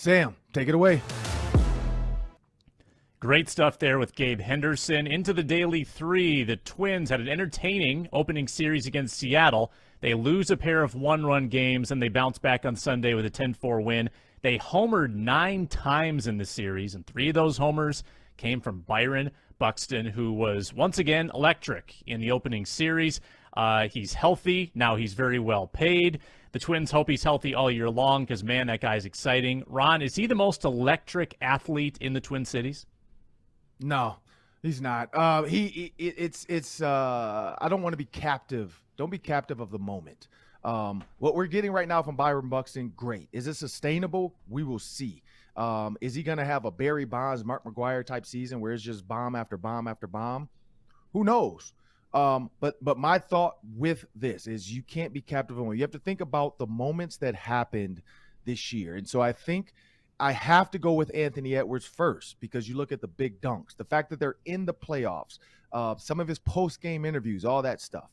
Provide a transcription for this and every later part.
Sam, take it away. Great stuff there with Gabe Henderson. Into the Daily 3, the Twins had an entertaining opening series against Seattle. They lose a pair of one-run games, and they bounce back on Sunday with a 10-4 win. They homered 9 times in the series, and 3 of those homers came from Byron Buxton, who was once again electric in the opening series. He's healthy. Now he's very well paid. The Twins hope he's healthy all year long because, man, that guy's exciting. Ron, is he the most electric athlete in the Twin Cities? No, he's not. I don't want to be captive. Don't be captive of the moment. What we're getting right now from Byron Buxton, great. Is it sustainable? We will see. Is he going to have a Barry Bonds, Mark McGwire type season where it's just bomb after bomb after bomb? Who knows? But my thought with this is you can't be captive of it. You have to think about the moments that happened this year. And so I think I have to go with Anthony Edwards first because you look at the big dunks, the fact that they're in the playoffs, some of his post-game interviews, all that stuff.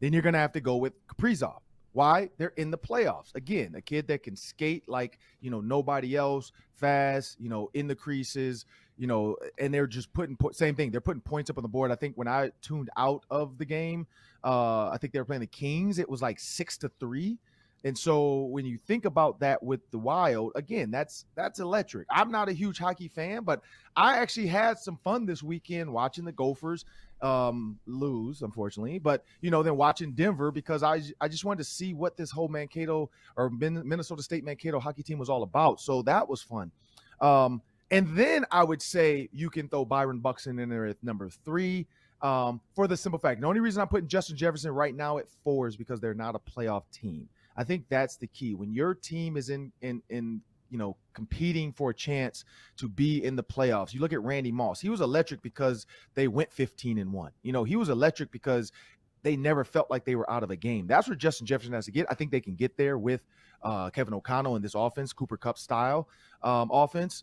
Then you're going to have to go with Kaprizov. Why? They're in the playoffs. Again, a kid that can skate like, nobody else, fast, in the creases, and they're just same thing. They're putting points up on the board. I think when I tuned out of the game, I think they were playing the Kings. It was like 6-3. And so when you think about that with the Wild, again, that's electric. I'm not a huge hockey fan, but I actually had some fun this weekend watching the Gophers lose, unfortunately. But, then watching Denver because I just wanted to see what this whole Mankato or Minnesota State Mankato hockey team was all about. So that was fun. And then I would say you can throw Byron Buxton in there at number 3 for the simple fact. The only reason I'm putting Justin Jefferson right now at 4 is because they're not a playoff team. I think that's the key. When your team is in competing for a chance to be in the playoffs, you look at Randy Moss. He was electric because they went 15-1. He was electric because they never felt like they were out of a game. That's where Justin Jefferson has to get. I think they can get there with Kevin O'Connell in this offense, Cooper Kupp style offense.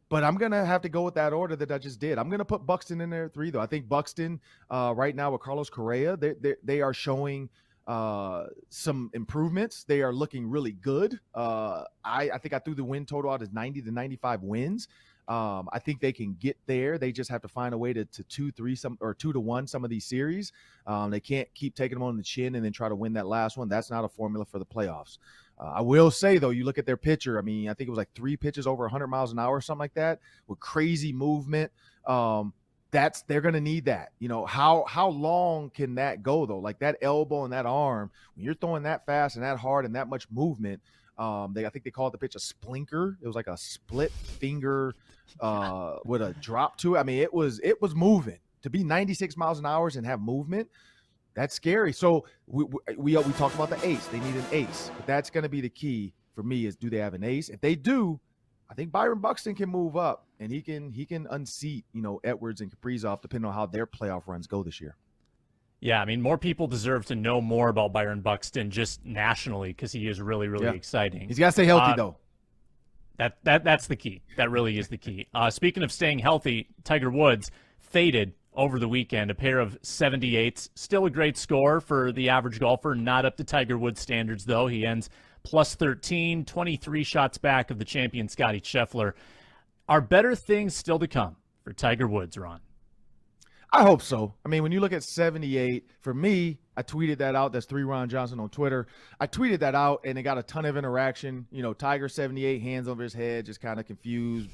But I'm going to have to go with that order that I just did. I'm going to put Buxton in there at 3, though. I think Buxton right now with Carlos Correa, they are showing some improvements. They are looking really good. I think I threw the win total out as 90 to 95 wins. I think they can get there. They just have to find a way to 2-1 some of these series. They can't keep taking them on the chin and then try to win that last one. That's not a formula for the playoffs. I will say, though, you look at their pitcher. I mean, I think it was like 3 pitches over 100 miles an hour or something like that with crazy movement. They're going to need that. How long can that go, though? Like that elbow and that arm, when you're throwing that fast and that hard and that much movement, I think they call the pitch a splinker. It was like a split finger with a drop to it. I mean, it was moving. To be 96 miles an hour and have movement, that's scary. So we talked about the ace. They need an ace. But that's going to be the key for me is, do they have an ace? If they do, I think Byron Buxton can move up and he can unseat, Edwards and Kaprizov depending on how their playoff runs go this year. Yeah, I mean, more people deserve to know more about Byron Buxton just nationally because he is really, really exciting. He's got to stay healthy, though. That's the key. That really is the key. Speaking of staying healthy, Tiger Woods faded over the weekend, a pair of 78s. Still a great score for the average golfer, not up to Tiger Woods standards, though. He ends plus 13, 23 shots back of the champion Scottie Scheffler. Are better things still to come for Tiger Woods, Ron? I hope so. I mean, when you look at 78, for me, I tweeted that out. That's 3 Ron Johnson on Twitter. I tweeted that out, and it got a ton of interaction. Tiger 78, hands over his head, just kind of confused,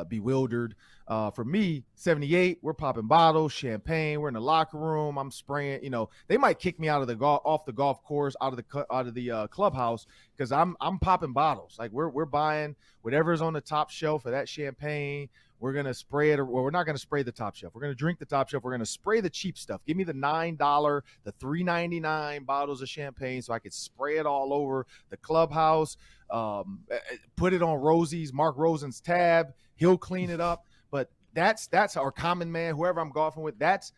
bewildered. For me, 78, we're popping bottles, champagne. We're in the locker room. I'm spraying. They might kick me out of off the golf course, out of the clubhouse because I'm popping bottles. Like we're buying whatever's on the top shelf of that champagne. We're going to spray it. Well, we're not going to spray the top shelf. We're going to drink the top shelf. We're going to spray the cheap stuff. Give me the $9, the $3.99 bottles of champagne so I could spray it all over the clubhouse, put it on Mark Rosen's tab. He'll clean it up. But that's our common man, whoever I'm golfing with, that's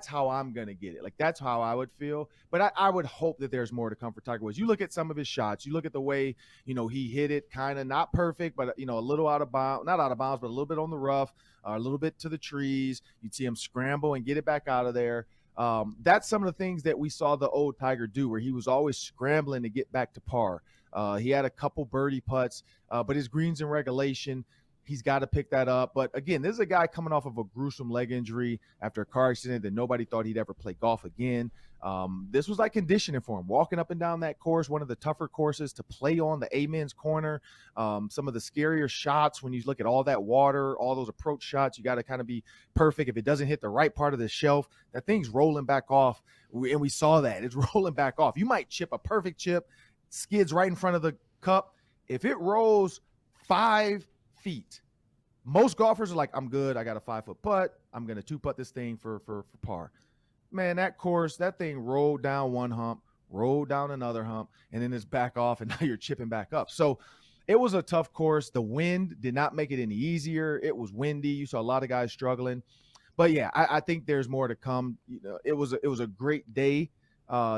how I'm going to get it. Like, that's how I would feel. But I would hope that there's more to come for Tiger Woods. You look at some of his shots. You look at the way, he hit it kind of not perfect, but, a little out of bounds, not out of bounds, but a little bit on the rough, a little bit to the trees. You'd see him scramble and get it back out of there. That's some of the things that we saw the old Tiger do, where he was always scrambling to get back to par. He had a couple birdie putts, but his greens in regulation, he's got to pick that up. But again, this is a guy coming off of a gruesome leg injury after a car accident that nobody thought he'd ever play golf again. This was like conditioning for him, walking up and down that course, one of the tougher courses to play on, the Amen's corner. Some of the scarier shots when you look at all that water, all those approach shots, you got to kind of be perfect. If it doesn't hit the right part of the shelf, that thing's rolling back off. And we saw that. It's rolling back off. You might chip a perfect chip, skids right in front of the cup. If it rolls 5 feet, most golfers are like, I'm good. I got a 5-foot putt. I'm going to 2-putt this thing for par. Man, that course, that thing rolled down one hump, rolled down another hump, and then it's back off, and now you're chipping back up. So it was a tough course. The wind did not make it any easier. It was windy. You saw a lot of guys struggling. But, yeah, I think there's more to come. You know, it was a great day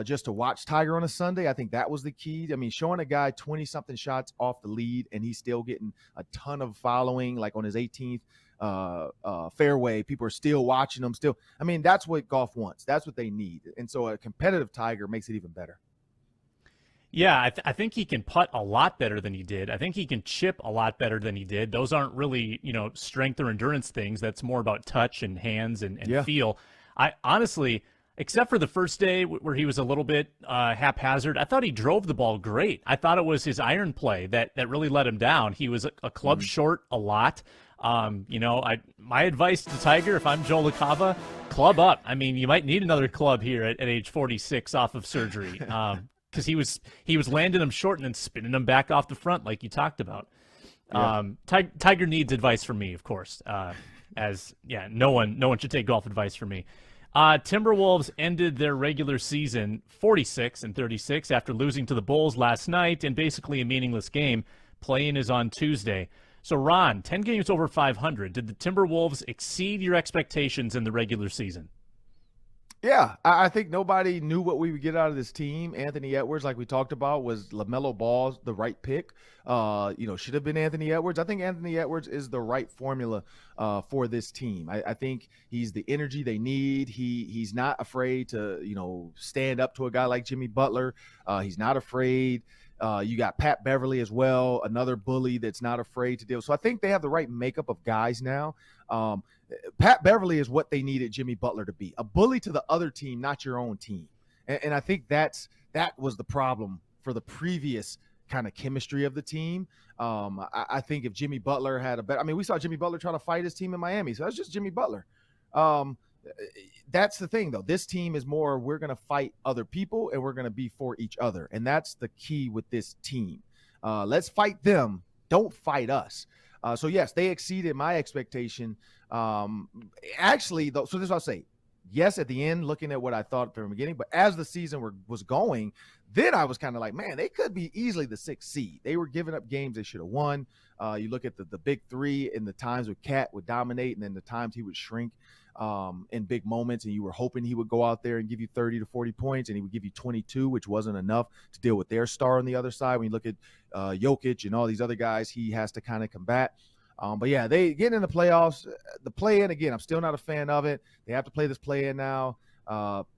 just to watch Tiger on a Sunday. I think that was the key. I mean, showing a guy 20-something shots off the lead, and he's still getting a ton of following, like on his 18th fairway. People are still watching him still. I mean, that's what golf wants. That's what they need. And so a competitive Tiger makes it even better. Yeah, I think he can putt a lot better than he did. I think he can chip a lot better than he did. Those aren't really, strength or endurance things. That's more about touch and hands and feel. I honestly, except for the first day where he was a little bit haphazard, I thought he drove the ball great. I thought it was his iron play that really let him down. He was a club short a lot. My advice to Tiger, if I'm Joe LaCava, club up. I mean, you might need another club here at age 46 off of surgery, because he was landing them short and then spinning them back off the front like you talked about. Yeah. Tiger needs advice from me, of course. No one should take golf advice from me. Timberwolves ended their regular season 46-36 after losing to the Bulls last night in basically a meaningless game. Play-in is on Tuesday. So, Ron, 10 games over 500. Did the Timberwolves exceed your expectations in the regular season? Yeah, I think nobody knew what we would get out of this team. Anthony Edwards, like we talked about, was LaMelo Ball the right pick? Should have been Anthony Edwards. I think Anthony Edwards is the right formula for this team. I think he's the energy they need. He's not afraid to, stand up to a guy like Jimmy Butler. He's not afraid. You got Pat Beverly as well, another bully that's not afraid to deal. So I think they have the right makeup of guys now. Pat Beverly is what they needed Jimmy Butler to be, a bully to the other team, not your own team. And I think that was the problem for the previous kind of chemistry of the team. I think if Jimmy Butler had we saw Jimmy Butler trying to fight his team in Miami. So that's just Jimmy Butler. That's the thing, though. This team is more, we're going to fight other people and we're going to be for each other. And that's the key with this team. Let's fight them. Don't fight us. So, yes, they exceeded my expectation. Actually, though, so this is what I'll say. Yes, at the end, looking at what I thought from the beginning, but as the season was going, then I was kind of like, man, they could be easily the 6th seed. They were giving up games they should have won. You look at the big three, and the times where Cat would dominate, and then the times he would shrink in big moments, and you were hoping he would go out there and give you 30 to 40 points, and he would give you 22, which wasn't enough to deal with their star on the other side. When you look at Jokic and all these other guys, he has to kind of combat. But yeah, they get in the playoffs. The play-in, again, I'm still not a fan of it. They have to play this play-in now.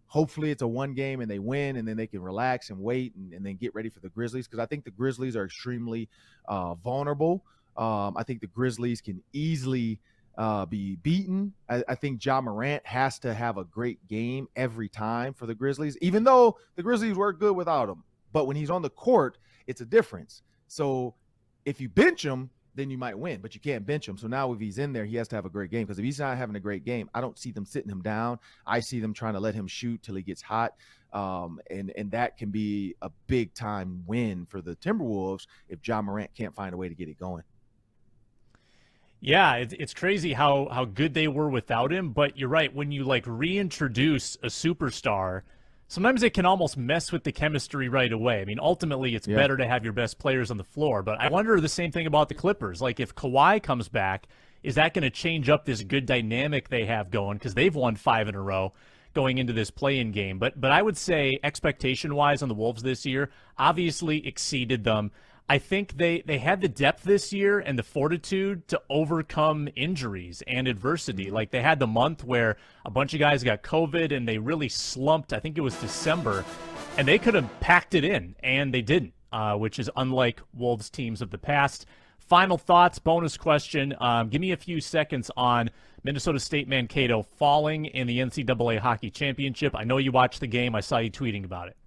Hopefully it's a one game and they win, and then they can relax and wait and then get ready for the Grizzlies, because I think the Grizzlies are extremely vulnerable. I think the Grizzlies can easily be beaten. I think Ja Morant has to have a great game every time for the Grizzlies, even though the Grizzlies were good without him. But when he's on the court, it's a difference. So if you bench him, then you might win, but you can't bench him. So now if he's in there, he has to have a great game, because if he's not having a great game, I don't see them sitting him down. I see them trying to let him shoot till he gets hot. And that can be a big time win for the Timberwolves if Ja Morant can't find a way to get it going. Yeah, it's crazy how good they were without him, but you're right. When you reintroduce a superstar, sometimes it can almost mess with the chemistry right away. I mean, ultimately, it's better to have your best players on the floor. But I wonder the same thing about the Clippers. Like, if Kawhi comes back, is that going to change up this good dynamic they have going? Because they've won 5 in a row going into this play-in game. But I would say expectation-wise on the Wolves this year, obviously exceeded them. I think they had the depth this year and the fortitude to overcome injuries and adversity. Like, they had the month where a bunch of guys got COVID and they really slumped. I think it was December, and they could have packed it in, and they didn't. which is unlike Wolves teams of the past. Final thoughts, bonus question. Give me a few seconds on Minnesota State Mankato falling in the NCAA Hockey Championship. I know you watched the game. I saw you tweeting about it.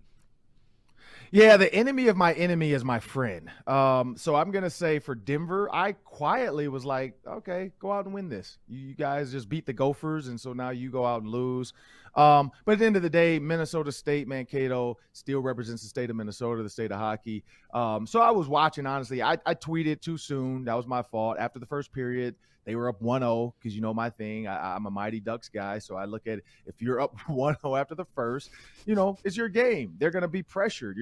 Yeah, the enemy of my enemy is my friend. So I'm going to say for Denver, I quietly was like, okay, go out and win this. You guys just beat the Gophers, and so now you go out and lose. But at the end of the day, Minnesota State Mankato still represents the state of Minnesota, the state of hockey. So I was watching, honestly. I tweeted too soon. That was my fault. After the first period, they were up 1-0 because you know my thing. I'm a Mighty Ducks guy, so I look at it, if you're up 1-0 after the first, it's your game. They're going to be pressured.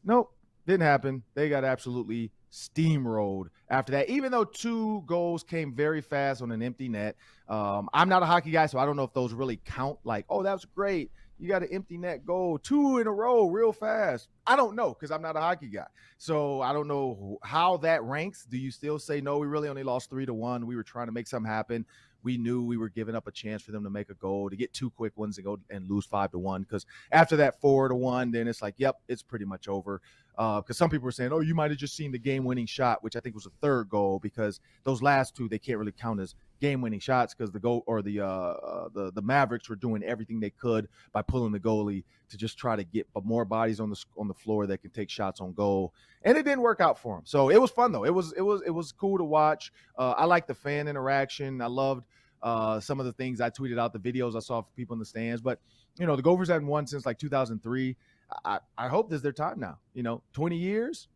Nope, didn't happen. They got absolutely steamrolled after that, even though 2 goals came very fast on an empty net. I'm not a hockey guy, so I don't know if those really count. Like, oh, that was great. You got an empty net goal, 2 in a row real fast. I don't know because I'm not a hockey guy. So I don't know how that ranks. Do you still say, no, we really only lost 3-1. We were trying to make something happen. We knew we were giving up a chance for them to make a goal, to get 2 quick ones and go and lose 5-1. Because after that 4-1, then it's like, yep, it's pretty much over. Because some people were saying, oh, you might have just seen the game-winning shot, which I think was a 3rd goal, because those last 2, they can't really count as game-winning shots because the Mavericks were doing everything they could by pulling the goalie to just try to get more bodies on the floor that can take shots on goal, and it didn't work out for them. So it was fun though. It was cool to watch. I liked the fan interaction. I loved some of the things I tweeted out, the videos I saw from people in the stands. But the Gophers hadn't won since like 2003. I hope this is their time now. 20 years.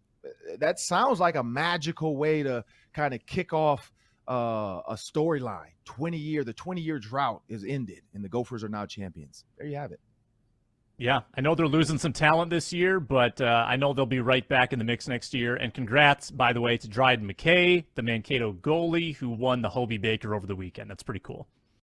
That sounds like a magical way to kind of kick off a storyline. The 20-year drought is ended, and the Gophers are now champions. There you have it. Yeah, I know they're losing some talent this year, but I know they'll be right back in the mix next year. And congrats, by the way, to Dryden McKay, the Mankato goalie, who won the Hobie Baker over the weekend. That's pretty cool.